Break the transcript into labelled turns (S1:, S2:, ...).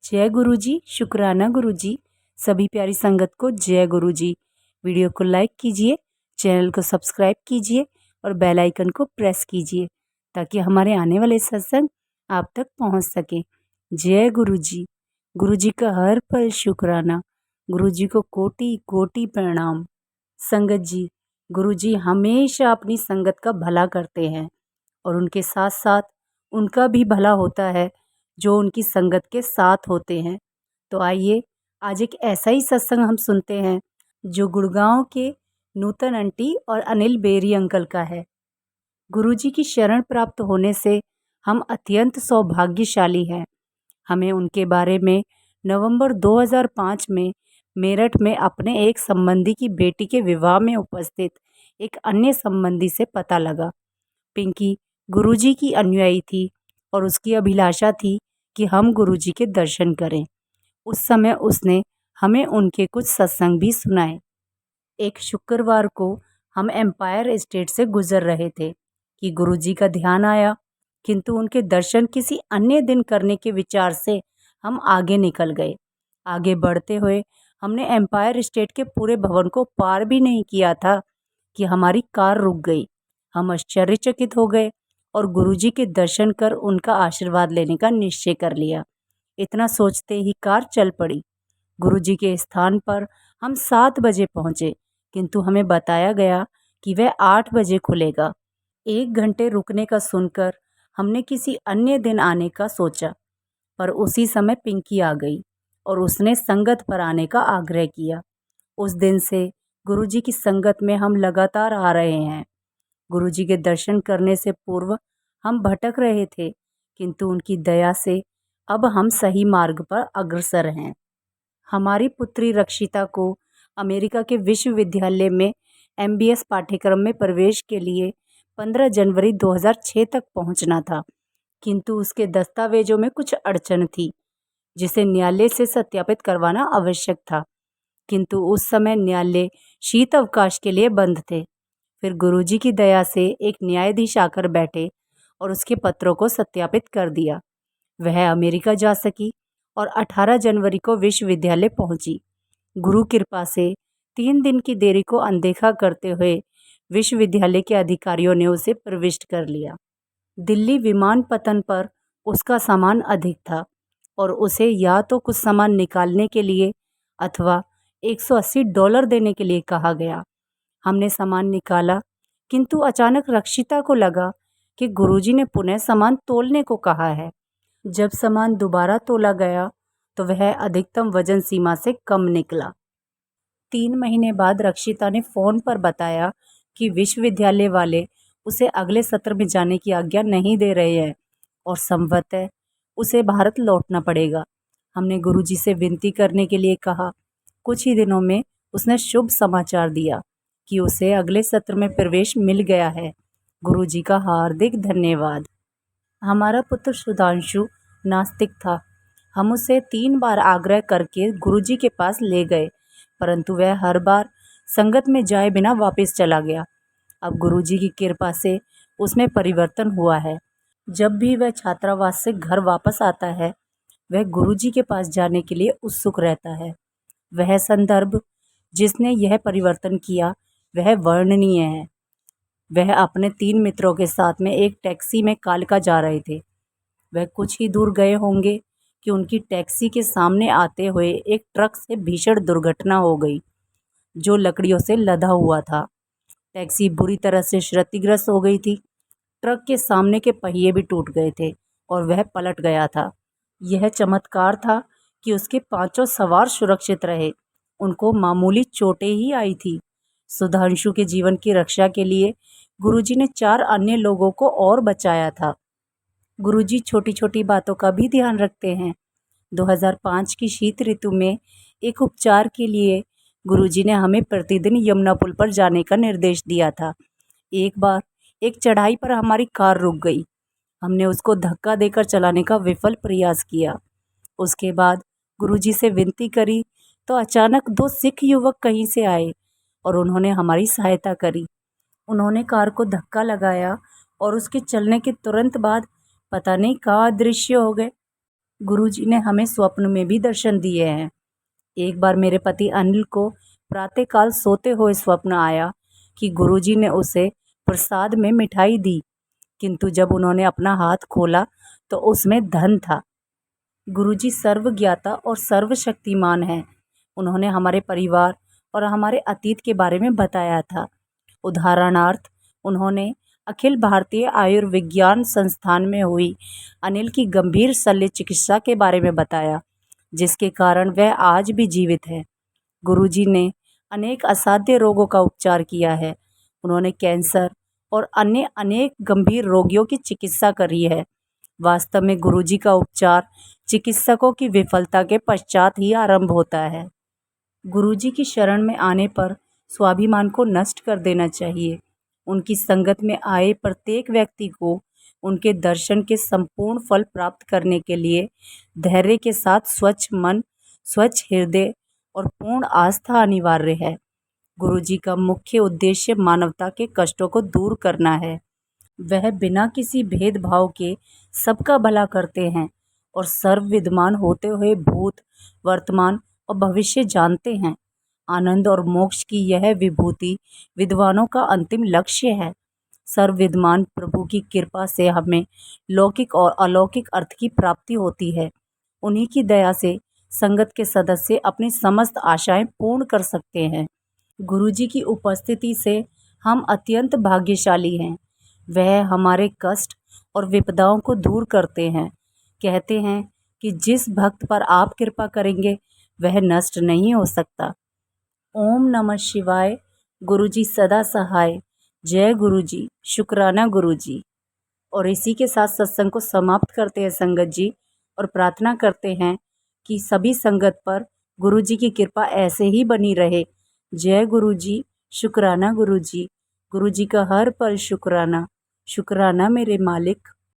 S1: जय गुरु जी। शुक्राना गुरु जी। सभी प्यारी संगत को जय गुरु जी। वीडियो को लाइक कीजिए, चैनल को सब्सक्राइब कीजिए और बेल आइकन को प्रेस कीजिए ताकि हमारे आने वाले सत्संग आप तक पहुंच सके। जय गुरु जी। गुरु जी का हर पल शुक्राना। गुरु जी को कोटि कोटि प्रणाम। संगत जी, गुरु जी हमेशा अपनी संगत का भला करते हैं और उनके साथ साथ उनका भी भला होता है जो उनकी संगत के साथ होते हैं। तो आइए आज एक ऐसा ही सत्संग हम सुनते हैं जो गुड़गांव के नूतन आंटी और अनिल बेरी अंकल का है। गुरुजी की शरण प्राप्त होने से हम अत्यंत सौभाग्यशाली हैं। हमें उनके बारे में नवंबर 2005 में मेरठ में अपने एक संबंधी की बेटी के विवाह में उपस्थित एक अन्य संबंधी से पता लगा। पिंकी गुरुजी की अनुयायी थी और उसकी अभिलाषा थी कि हम गुरुजी के दर्शन करें। उस समय उसने हमें उनके कुछ सत्संग भी सुनाए। एक शुक्रवार को हम एम्पायर स्टेट से गुजर रहे थे कि गुरुजी का ध्यान आया, किंतु उनके दर्शन किसी अन्य दिन करने के विचार से हम आगे निकल गए। आगे बढ़ते हुए हमने एम्पायर स्टेट के पूरे भवन को पार भी नहीं किया था कि हमारी कार रुक गई। हम आश्चर्यचकित हो गए और गुरुजी के दर्शन कर उनका आशीर्वाद लेने का निश्चय कर लिया। इतना सोचते ही कार चल पड़ी। गुरुजी के स्थान पर हम 7 बजे पहुंचे, किंतु हमें बताया गया कि वह 8 बजे खुलेगा। 1 घंटे रुकने का सुनकर हमने किसी अन्य दिन आने का सोचा, पर उसी समय पिंकी आ गई और उसने संगत पर आने का आग्रह किया। उस दिन से गुरुजी की संगत में हम लगातार आ रहे हैं। गुरुजी के दर्शन करने से पूर्व हम भटक रहे थे, किंतु उनकी दया से अब हम सही मार्ग पर अग्रसर हैं। हमारी पुत्री रक्षिता को अमेरिका के विश्वविद्यालय में MBS पाठ्यक्रम में प्रवेश के लिए 15 जनवरी 2006 तक पहुंचना था, किंतु उसके दस्तावेजों में कुछ अड़चन थी जिसे न्यायालय से सत्यापित करवाना आवश्यक था, किंतु उस समय न्यायालय शीत अवकाश के लिए बंद थे। फिर गुरुजी की दया से एक न्यायाधीश आकर बैठे और उसके पत्रों को सत्यापित कर दिया। वह अमेरिका जा सकी और 18 जनवरी को विश्वविद्यालय पहुंची। गुरु कृपा से 3 दिन की देरी को अनदेखा करते हुए विश्वविद्यालय के अधिकारियों ने उसे प्रविष्ट कर लिया। दिल्ली विमानपत्तन पर उसका सामान अधिक था और उसे या तो कुछ सामान निकालने के लिए अथवा $180 देने के लिए कहा गया। हमने सामान निकाला, किंतु अचानक रक्षिता को लगा कि गुरुजी ने पुनः सामान तोलने को कहा है। जब सामान दोबारा तोला गया तो वह अधिकतम वजन सीमा से कम निकला। 3 महीने बाद रक्षिता ने फोन पर बताया कि विश्वविद्यालय वाले उसे अगले सत्र में जाने की आज्ञा नहीं दे रहे हैं और संभवतः उसे भारत लौटना पड़ेगा। हमने गुरुजी से विनती करने के लिए कहा। कुछ ही दिनों में उसने शुभ समाचार दिया कि उसे अगले सत्र में प्रवेश मिल गया है। गुरुजी का हार्दिक धन्यवाद। हमारा पुत्र सुधांशु नास्तिक था। हम उसे 3 बार आग्रह करके गुरुजी के पास ले गए, परंतु वह हर बार संगत में जाए बिना वापस चला गया। अब गुरुजी की कृपा से उसमें परिवर्तन हुआ है। जब भी वह छात्रावास से घर वापस आता है, वह गुरुजी के पास जाने के लिए उत्सुक रहता है। वह संदर्भ जिसने यह परिवर्तन किया वह वर्णनीय है। वह अपने 3 मित्रों के साथ में एक टैक्सी में कालका जा रहे थे। वह कुछ ही दूर गए होंगे कि उनकी टैक्सी के सामने आते हुए एक ट्रक से भीषण दुर्घटना हो गई जो लकड़ियों से लदा हुआ था। टैक्सी बुरी तरह से क्षतिग्रस्त हो गई थी। ट्रक के सामने के पहिए भी टूट गए थे और वह पलट गया था। यह चमत्कार था कि उसके 5 सवार सुरक्षित रहे। उनको मामूली चोटें ही आई थी। सुधांशु के जीवन की रक्षा के लिए गुरुजी ने 4 अन्य लोगों को और बचाया था। गुरुजी छोटी छोटी बातों का भी ध्यान रखते हैं। 2005 की शीत ऋतु में एक उपचार के लिए गुरुजी ने हमें प्रतिदिन यमुना पुल पर जाने का निर्देश दिया था। एक बार एक चढ़ाई पर हमारी कार रुक गई। हमने उसको धक्का देकर चलाने का विफल प्रयास किया। उसके बाद गुरुजी से विनती करी तो अचानक 2 सिख युवक कहीं से आए और उन्होंने हमारी सहायता करी। उन्होंने कार को धक्का लगाया और उसके चलने के तुरंत बाद पता नहीं कहाँ अदृश्य हो गए। गुरुजी ने हमें स्वप्न में भी दर्शन दिए हैं। एक बार मेरे पति अनिल को प्रातःकाल सोते हुए स्वप्न आया कि गुरुजी ने उसे प्रसाद में मिठाई दी, किंतु जब उन्होंने अपना हाथ खोला तो उसमें धन था। गुरुजी सर्वज्ञाता और सर्वशक्तिमान हैं। उन्होंने हमारे परिवार और हमारे अतीत के बारे में बताया था। उदाहरणार्थ, उन्होंने अखिल भारतीय आयुर्विज्ञान संस्थान में हुई अनिल की गंभीर शल्य चिकित्सा के बारे में बताया, जिसके कारण वह आज भी जीवित है। गुरुजी ने अनेक असाध्य रोगों का उपचार किया है। उन्होंने कैंसर और अन्य अनेक गंभीर रोगियों की चिकित्सा करी है। वास्तव में गुरुजी का उपचार चिकित्सकों की विफलता के पश्चात ही आरंभ होता है। गुरुजी की शरण में आने पर स्वाभिमान को नष्ट कर देना चाहिए। उनकी संगत में आए प्रत्येक व्यक्ति को उनके दर्शन के संपूर्ण फल प्राप्त करने के लिए धैर्य के साथ स्वच्छ मन, स्वच्छ हृदय और पूर्ण आस्था अनिवार्य है। गुरुजी का मुख्य उद्देश्य मानवता के कष्टों को दूर करना है। वह बिना किसी भेदभाव के सबका भला करते हैं और सर्वविद्यमान होते हुए भूत, वर्तमान और भविष्य जानते हैं। आनंद और मोक्ष की यह विभूति विद्वानों का अंतिम लक्ष्य है। सर्वविद्यमान प्रभु की कृपा से हमें लौकिक और अलौकिक अर्थ की प्राप्ति होती है। उन्हीं की दया से संगत के सदस्य अपनी समस्त आशाएं पूर्ण कर सकते हैं। गुरुजी की उपस्थिति से हम अत्यंत भाग्यशाली हैं। वह हमारे कष्ट और विपदाओं को दूर करते हैं। कहते हैं कि जिस भक्त पर आप कृपा करेंगे वह नष्ट नहीं हो सकता। ओम नमः शिवाय। गुरुजी सदा सहाय। जय गुरुजी। शुक्राना गुरुजी। और इसी के साथ सत्संग को समाप्त करते हैं संगत जी, और प्रार्थना करते हैं कि सभी संगत पर गुरुजी की कृपा ऐसे ही बनी रहे। जय गुरुजी। शुक्राना गुरुजी। गुरुजी का हर पल शुक्राना। शुक्राना मेरे मालिक।